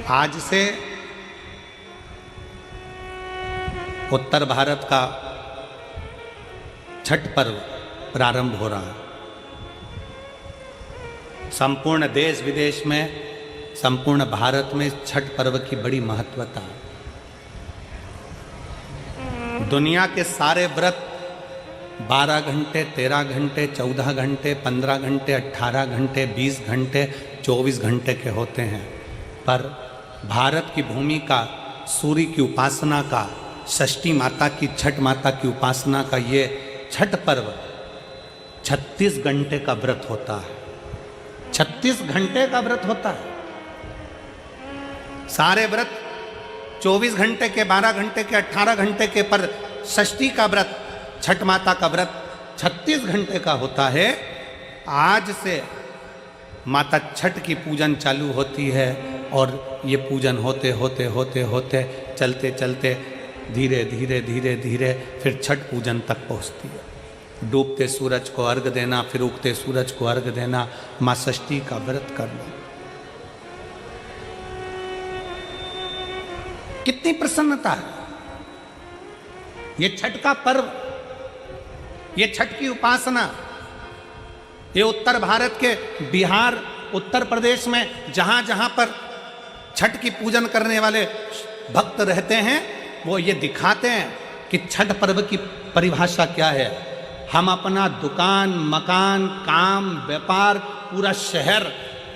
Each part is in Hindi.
आज से उत्तर भारत का छठ पर्व प्रारंभ हो रहा है। संपूर्ण देश विदेश में, संपूर्ण भारत में छठ पर्व की बड़ी महत्वता है। दुनिया के सारे व्रत 12 घंटे, 13 घंटे, 14 घंटे, 15 घंटे, 18 घंटे, 20 घंटे, 24 घंटे के होते हैं, पर भारत की भूमि का, सूर्य की उपासना का, षष्ठी माता की, छठ माता की उपासना का ये छठ पर्व 36 घंटे का व्रत होता है। 36 घंटे का व्रत होता है। सारे व्रत 24 घंटे के, 12 घंटे के, 18 घंटे के, पर षष्ठी का व्रत, छठ माता का व्रत 36 घंटे का होता है। आज से माता छठ की पूजन चालू होती है और ये पूजन होते होते होते होते चलते चलते धीरे धीरे धीरे धीरे फिर छठ पूजन तक पहुंचती है। डूबते सूरज को अर्घ देना, फिर उगते सूरज को अर्घ देना, माँ षष्ठी का व्रत करना। कितनी प्रसन्नता है। ये छठ का पर्व, ये छठ की उपासना, ये उत्तर भारत के बिहार, उत्तर प्रदेश में जहां जहां पर छठ की पूजन करने वाले भक्त रहते हैं, वो ये दिखाते हैं कि छठ पर्व की परिभाषा क्या है। हम अपना दुकान, मकान, काम, व्यापार, पूरा शहर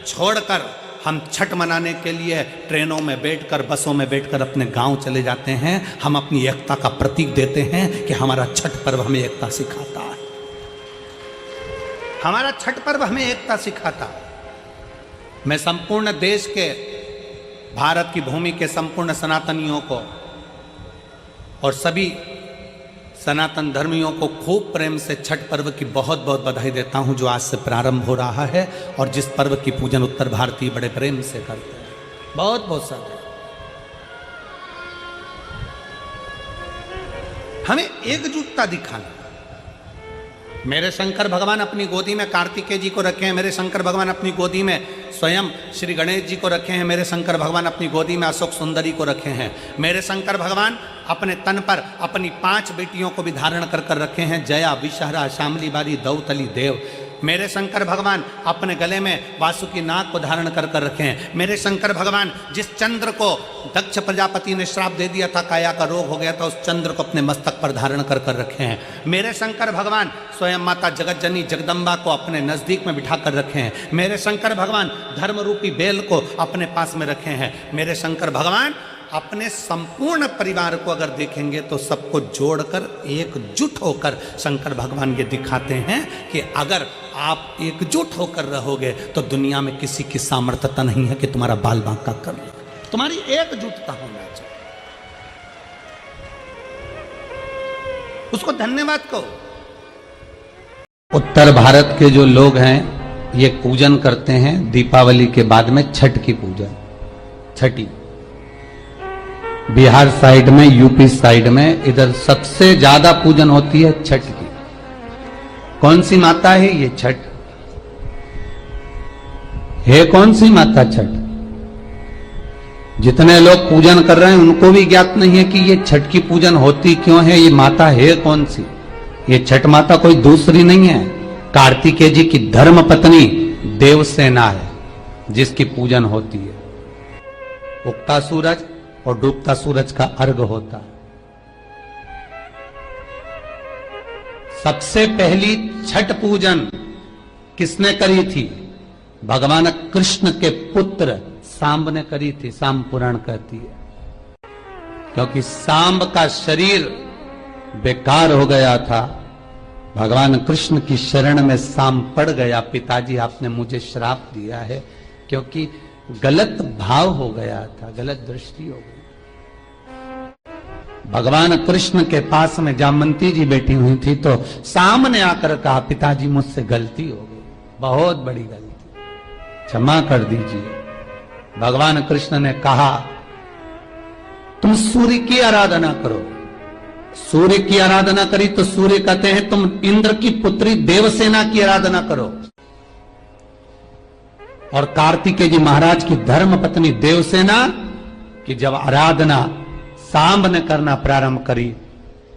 छोड़कर हम छठ मनाने के लिए ट्रेनों में बैठकर, बसों में बैठकर अपने गांव चले जाते हैं। हम अपनी एकता का प्रतीक देते हैं कि हमारा छठ पर्व हमें एकता सिखाता है। हमारा छठ पर्व हमें एकता सिखाता है। मैं संपूर्ण देश के, भारत की भूमि के संपूर्ण सनातनियों को और सभी सनातन धर्मियों को खूब प्रेम से छठ पर्व की बहुत बहुत बधाई देता हूं, जो आज से प्रारंभ हो रहा है और जिस पर्व की पूजन उत्तर भारतीय बड़े प्रेम से करते हैं। बहुत बहुत सारे। हमें एकजुटता दिखाना। मेरे शंकर भगवान अपनी गोदी में कार्तिकेय जी को रखे हैं, मेरे शंकर भगवान अपनी गोदी में स्वयं श्री गणेश जी को रखे हैं, मेरे शंकर भगवान अपनी गोदी में अशोक सुंदरी को रखे हैं, मेरे शंकर भगवान अपने तन पर अपनी 5 बेटियों को भी धारण कर कर रखे हैं, जया, विषहरा, शामली बारी, दौतली, देव। मेरे शंकर भगवान अपने गले में वासुकी नाग को धारण कर कर रखे हैं। मेरे शंकर भगवान जिस चंद्र को दक्ष प्रजापति ने श्राप दे दिया था, काया का रोग हो गया था, उस चंद्र को अपने मस्तक पर धारण कर कर रखे हैं। मेरे शंकर भगवान स्वयं माता जगतजनी जगदम्बा को अपने नजदीक में बिठा कर रखे हैं। मेरे शंकर भगवान धर्म रूपी बेल को अपने पास में रखे हैं। मेरे शंकर भगवान अपने संपूर्ण परिवार को अगर देखेंगे तो सबको जोड़कर एकजुट होकर शंकर भगवान ये दिखाते हैं कि अगर आप एकजुट होकर रहोगे तो दुनिया में किसी की सामर्थ्यता नहीं है कि तुम्हारा बाल बांका कर ले। तुम्हारी एकजुटता होना चाहिए। उसको धन्यवाद कहो। उत्तर भारत के जो लोग हैं ये पूजन करते हैं दीपावली के बाद में छठ की पूजन, छठी। बिहार साइड में, यूपी साइड में, इधर सबसे ज्यादा पूजन होती है छठ की। कौन सी माता है ये छठ? है कौन सी माता छठ? जितने लोग पूजन कर रहे हैं उनको भी ज्ञात नहीं है कि ये छठ की पूजन होती क्यों है, ये माता है कौन सी। ये छठ माता कोई दूसरी नहीं है, कार्तिकेय जी की धर्म पत्नी देवसेना है जिसकी पूजन होती है। उगता सूरज और डूबता सूरज का अर्घ होता है। सबसे पहली छठ पूजन किसने करी थी? भगवान कृष्ण के पुत्र सांब ने करी थी। सांब पुराण कहती है, क्योंकि सांब का शरीर बेकार हो गया था। भगवान कृष्ण की शरण में सांब पड़ गया। पिताजी आपने मुझे श्राप दिया है, क्योंकि गलत भाव हो गया था, गलत दृष्टि हो गई। भगवान कृष्ण के पास में जामवंती जी बैठी हुई थी तो सामने आकर कहा, पिताजी मुझसे गलती हो गई, बहुत बड़ी गलती, क्षमा कर दीजिए। भगवान कृष्ण ने कहा, तुम सूर्य की आराधना करो। सूर्य की आराधना करी तो सूर्य कहते हैं तुम इंद्र की पुत्री देवसेना की आराधना करो। और कार्तिकेय जी महाराज की धर्म पत्नी देवसेना की जब आराधना सांब ने करना प्रारंभ करी,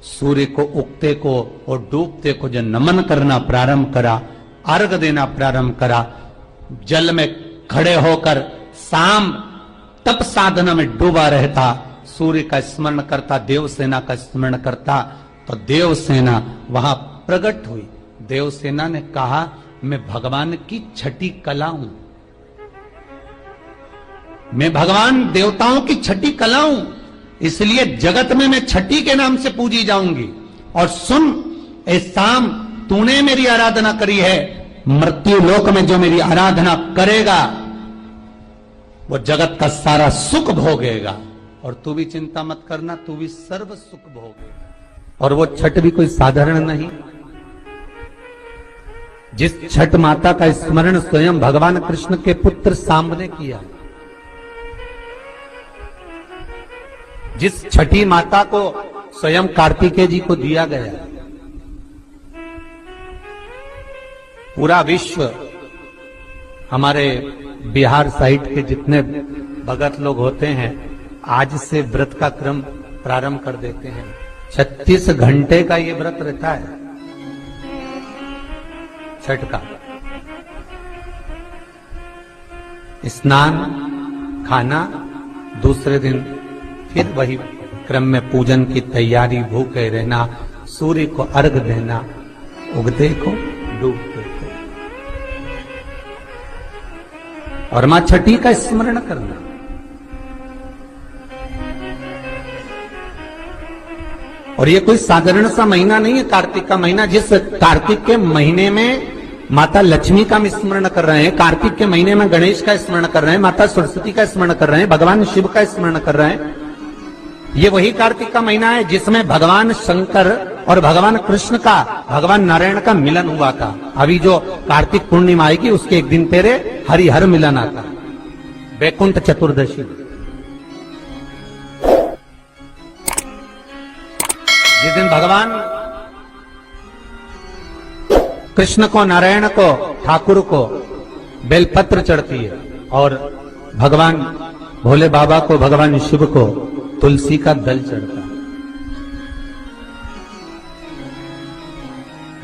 सूर्य को उगते को और डूबते को जब नमन करना प्रारंभ करा, अर्घ देना प्रारंभ करा, जल में खड़े होकर सांब तप साधना में डूबा रहता, सूर्य का स्मरण करता, देवसेना का स्मरण करता, तो देवसेना वहां प्रकट हुई। देवसेना ने कहा मैं भगवान की छठी कला हूं, मैं भगवान देवताओं की छठी कला हूं, इसलिए जगत में मैं छठी के नाम से पूजी जाऊंगी। और सुन ए सांब, तूने मेरी आराधना करी है, मृत्यु लोक में जो मेरी आराधना करेगा वो जगत का सारा सुख भोगेगा, और तू भी चिंता मत करना, तू भी सर्व सुख भोगेगा। और वो छठ भी कोई साधारण नहीं, जिस छठ माता का स्मरण स्वयं भगवान कृष्ण के पुत्र सांब ने किया, जिस छठी माता को स्वयं कार्तिकेय जी को दिया गया, पूरा विश्व, हमारे बिहार साइड के जितने भगत लोग होते हैं आज से व्रत का क्रम प्रारंभ कर देते हैं। 36 घंटे का ये व्रत रहता है छठ का। स्नान, खाना, दूसरे दिन फिर वही क्रम में पूजन की तैयारी, भूखे रहना, सूर्य को अर्घ देना, उगते को डूबते को, और मां छठी का स्मरण करना। और ये कोई साधारण सा महीना नहीं है कार्तिक का महीना, जिस कार्तिक के महीने में माता लक्ष्मी का स्मरण कर रहे हैं, कार्तिक के महीने में गणेश का स्मरण कर रहे हैं, माता सरस्वती का स्मरण कर रहे हैं, भगवान शिव का स्मरण कर रहे हैं, ये वही कार्तिक का महीना है जिसमें भगवान शंकर और भगवान कृष्ण का, भगवान नारायण का मिलन हुआ था। अभी जो कार्तिक पूर्णिमा आएगी उसके एक दिन पहले हरिहर मिलन आता, वैकुंठ चतुर्दशी, जिस दिन भगवान कृष्ण को, नारायण को, ठाकुर को बेलपत्र चढ़ती है, और भगवान भोले बाबा को, भगवान शिव को तुलसी का दल चढ़ता है।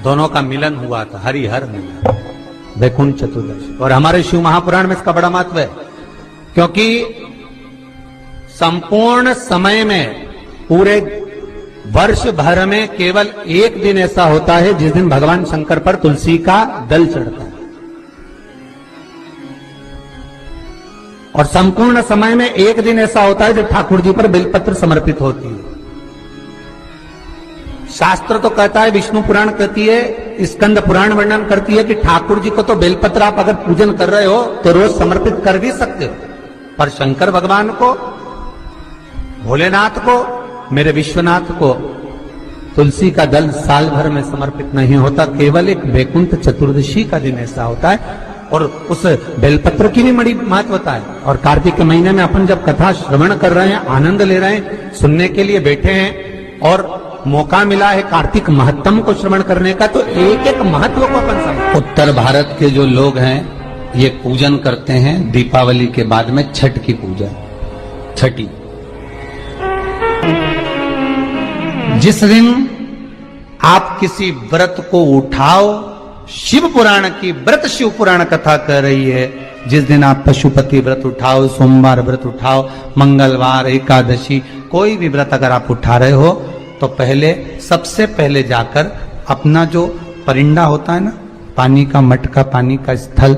दोनों का मिलन हुआ था, हरिहर मिलन, वैकुंठ चतुर्दशी। और हमारे शिव महापुराण में इसका बड़ा महत्व है, क्योंकि संपूर्ण समय में, पूरे वर्ष भर में केवल एक दिन ऐसा होता है जिस दिन भगवान शंकर पर तुलसी का दल चढ़ता है, और संपूर्ण समय में एक दिन ऐसा होता है जब ठाकुर जी पर बेलपत्र समर्पित होती है। शास्त्र तो कहता है, विष्णु पुराण कहती है, स्कंद पुराण वर्णन करती है कि ठाकुर जी को तो बेलपत्र आप अगर पूजन कर रहे हो तो रोज समर्पित कर भी सकते हो, पर शंकर भगवान को, भोलेनाथ को, मेरे विश्वनाथ को तुलसी का दल साल भर में समर्पित नहीं होता, केवल एक वैकुंठ चतुर्दशी का दिन ऐसा होता है। और उस बेलपत्र की भी बड़ी महत्वता है। और कार्तिक के महीने में अपन जब कथा श्रवण कर रहे हैं, आनंद ले रहे हैं, सुनने के लिए बैठे हैं, और मौका मिला है कार्तिक महत्तम को श्रवण करने का, तो एक एक महत्व को अपन समझ। उत्तर भारत के जो लोग हैं ये पूजन करते हैं दीपावली के बाद में छठ की पूजा, छठी, जिस दिन आप किसी व्रत को उठाओ, शिव पुराण की व्रत शिव पुराण कथा कह रही है, जिस दिन आप पशुपति व्रत उठाओ, सोमवार व्रत उठाओ, मंगलवार, एकादशी, कोई भी व्रत अगर आप उठा रहे हो, तो पहले, सबसे पहले जाकर अपना जो परिंदा होता है ना, पानी का मटका, पानी का स्थल,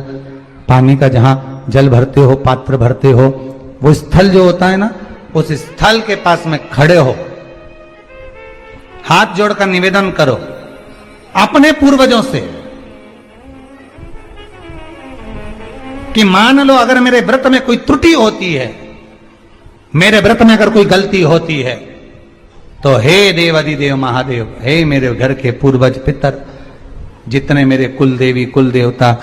पानी का जहां जल भरते हो, पात्र भरते हो, वो स्थल जो होता है ना, उस स्थल के पास में खड़े हो, हाथ जोड़कर निवेदन करो अपने पूर्वजों से कि मान लो अगर मेरे व्रत में कोई त्रुटि होती है, मेरे व्रत में अगर कोई गलती होती है, तो हे देवादिदेव महादेव, हे मेरे घर के पूर्वज पितर, जितने मेरे कुल देवी कुल देवता,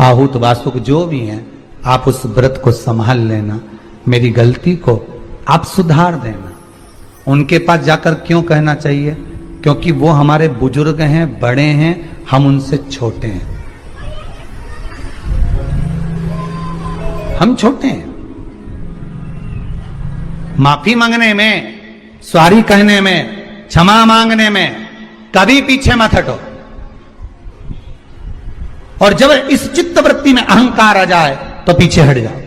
आहूत वासुक जो भी हैं, आप उस व्रत को संभाल लेना, मेरी गलती को आप सुधार देना। उनके पास जाकर क्यों कहना चाहिए? क्योंकि वो हमारे बुजुर्ग हैं, बड़े हैं, हम उनसे छोटे हैं। हम छोटे हैं। माफी मांगने में, सॉरी कहने में, क्षमा मांगने में कभी पीछे मत हटो। और जब इस चित्तवृत्ति में अहंकार आ जाए तो पीछे हट जाओ।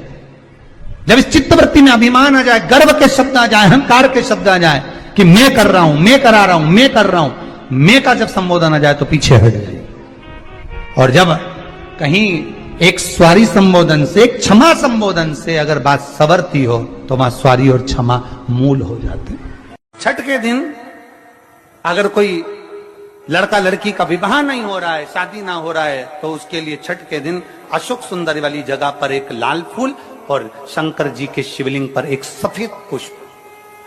जब इस चित्तवृत्ति में अभिमान आ जाए, गर्व के शब्द आ जाए, अहंकार के शब्द आ जाए कि मैं कर रहा हूं, मैं करा रहा हूं, मैं कर रहा हूं, मैं का जब संबोधन आ जाए तो पीछे हट जाए। और जब कहीं एक स्वारी संबोधन से, एक क्षमा संबोधन से अगर बात सवरती हो तो वहां स्वारी और क्षमा मूल हो जाते। छठ के दिन अगर कोई लड़का लड़की का विवाह नहीं हो रहा है, शादी ना हो रहा है, तो उसके लिए छठ के दिन अशोक सुंदरी वाली जगह पर एक लाल फूल और शंकर जी के शिवलिंग पर एक सफेद पुष्प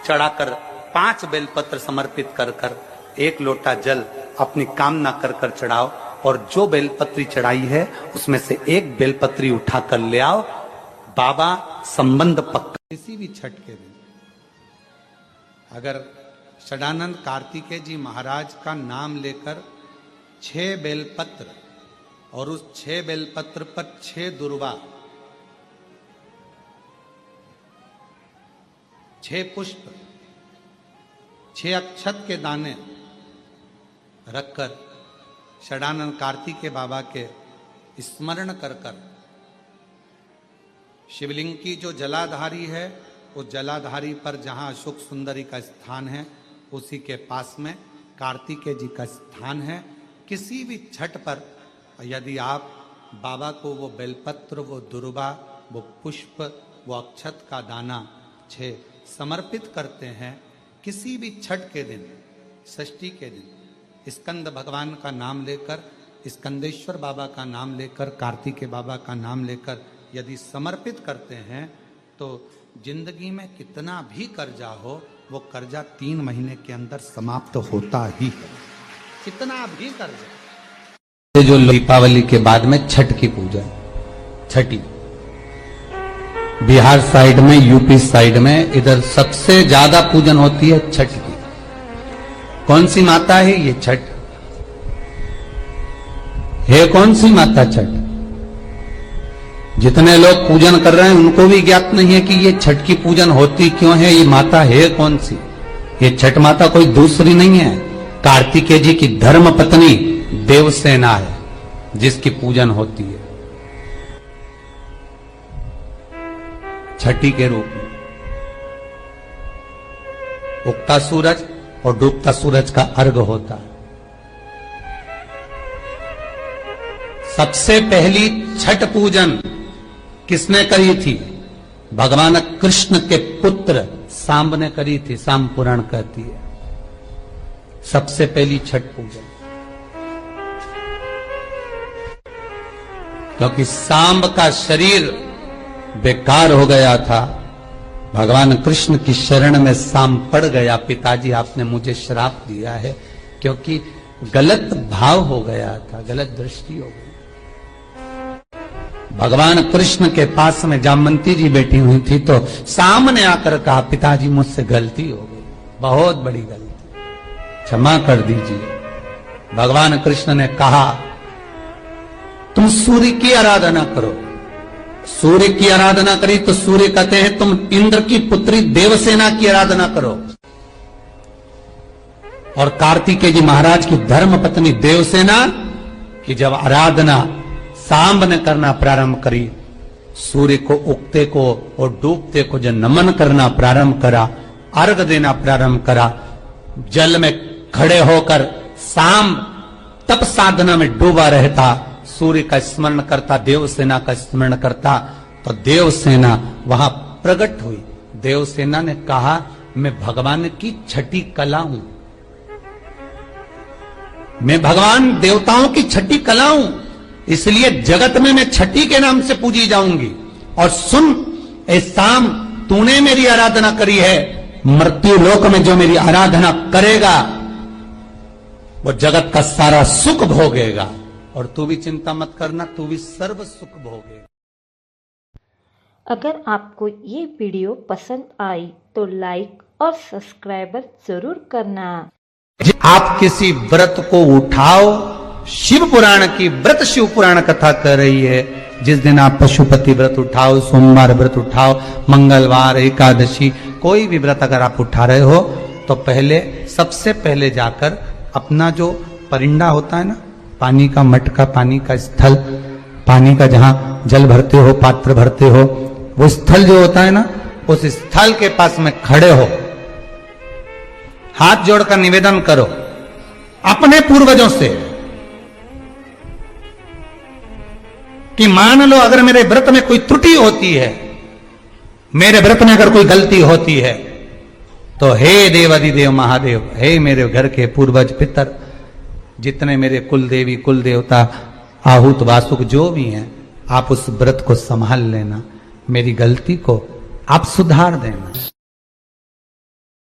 चढ़ाकर 5 बेलपत्र समर्पित कर कर 1 लोटा जल अपनी कामना कर कर चढ़ाओ। और जो बेलपत्री चढ़ाई है उसमें से 1 बेलपत्री उठाकर ले आओ। बाबा संबंध पक्का। किसी भी छठ के दिन अगर षडानंद कार्तिकेय जी महाराज का नाम लेकर 6 बेलपत्र और उस 6 बेलपत्र पर 6 दुर्वा, 6 पुष्प, 6 अक्षत के दाने रखकर षडानंद कार्तिकेय बाबा के स्मरण कर कर शिवलिंग की जो जलाधारी है, उस जलाधारी पर जहां अशोक सुंदरी का स्थान है उसी के पास में कार्तिकेय जी का स्थान है। किसी भी छठ पर यदि आप बाबा को वो बेलपत्र, वो दुर्वा, वो पुष्प, वो अक्षत का दाना 6 समर्पित करते हैं, किसी भी छठ के दिन, षष्ठी के दिन स्कंद भगवान का नाम लेकर, स्कंदेश्वर बाबा का नाम लेकर, कार्तिकेय बाबा का नाम लेकर यदि समर्पित करते हैं तो जिंदगी में कितना भी कर्जा हो वो कर्जा 3 महीने के अंदर समाप्त होता ही है। कितना भी कर्जा। जो दीपावली के बाद में छठ की पूजा, छठी बिहार साइड में, यूपी साइड में, इधर सबसे ज्यादा पूजन होती है छठ की। कौन सी माता है ये छठ? है कौन सी माता छठ? जितने लोग पूजन कर रहे हैं उनको भी ज्ञात नहीं है कि ये छठ की पूजन होती क्यों है, ये माता है कौन सी। ये छठ माता कोई दूसरी नहीं है, कार्तिकेय जी की धर्म पत्नी देवसेना है जिसकी पूजन होती है छठी के रूप में। उगता सूरज और डूबता सूरज का अर्घ होता है। सबसे पहली छठ पूजन किसने करी थी? भगवान कृष्ण के पुत्र सांब ने करी थी। सांब पुराण कहती है सबसे पहली छठ पूजन, क्योंकि सांब का शरीर बेकार हो गया था। भगवान कृष्ण की शरण में सांब पड़ गया। पिताजी आपने मुझे श्राप दिया है, क्योंकि गलत भाव हो गया था, गलत दृष्टि हो गई। भगवान कृष्ण के पास में जामवंती जी बैठी हुई थी तो सामने आकर कहा, पिताजी मुझसे गलती हो गई, बहुत बड़ी गलती, क्षमा कर दीजिए। भगवान कृष्ण ने कहा, तुम सूर्य की आराधना करो। सूर्य की आराधना करी तो सूर्य कहते हैं तुम इंद्र की पुत्री देवसेना की आराधना करो। और कार्तिकेय जी महाराज की धर्म पत्नी देवसेना की जब आराधना सांब ने करना प्रारंभ करी, सूर्य को उगते को और डूबते को जब नमन करना प्रारंभ करा, अर्घ देना प्रारंभ करा, जल में खड़े होकर सांब तप साधना में डूबा रहता, सूर्य का स्मरण करता, देवसेना का स्मरण करता, तो देवसेना वहां प्रकट हुई। देवसेना ने कहा, मैं भगवान की छठी कला हूं, मैं भगवान देवताओं की छठी कला हूं, इसलिए जगत में मैं छठी के नाम से पूजी जाऊंगी। और सुन ए सांब, तूने मेरी आराधना करी है, मृत्यु लोक में जो मेरी आराधना करेगा वो जगत का सारा सुख भोगेगा। और तू भी चिंता मत करना, तू भी सर्व सुख भोगेगा। अगर आपको ये वीडियो पसंद आई तो लाइक और सब्सक्राइब जरूर करना। आप किसी व्रत को उठाओ, शिव पुराण की व्रत शिव पुराण कथा कर रही है। जिस दिन आप पशुपति व्रत उठाओ, सोमवार व्रत उठाओ, मंगलवार, एकादशी, कोई भी व्रत अगर आप उठा रहे हो तो पहले, सबसे पहले जाकर अपना जो परिंदा होता है ना, पानी का मटका, पानी का स्थल, पानी का जहां जल भरते हो, पात्र भरते हो, वो स्थल जो होता है ना, उस स्थल के पास में खड़े हो, हाथ जोड़कर निवेदन करो अपने पूर्वजों से कि मान लो अगर मेरे व्रत में कोई त्रुटि होती है, मेरे व्रत में अगर कोई गलती होती है, तो हे देवाधिदेव महादेव, हे मेरे घर के पूर्वज पितर, जितने मेरे कुल देवी कुल देवता, आहूत वासुक जो भी हैं, आप उस व्रत को संभाल लेना, मेरी गलती को आप सुधार देना।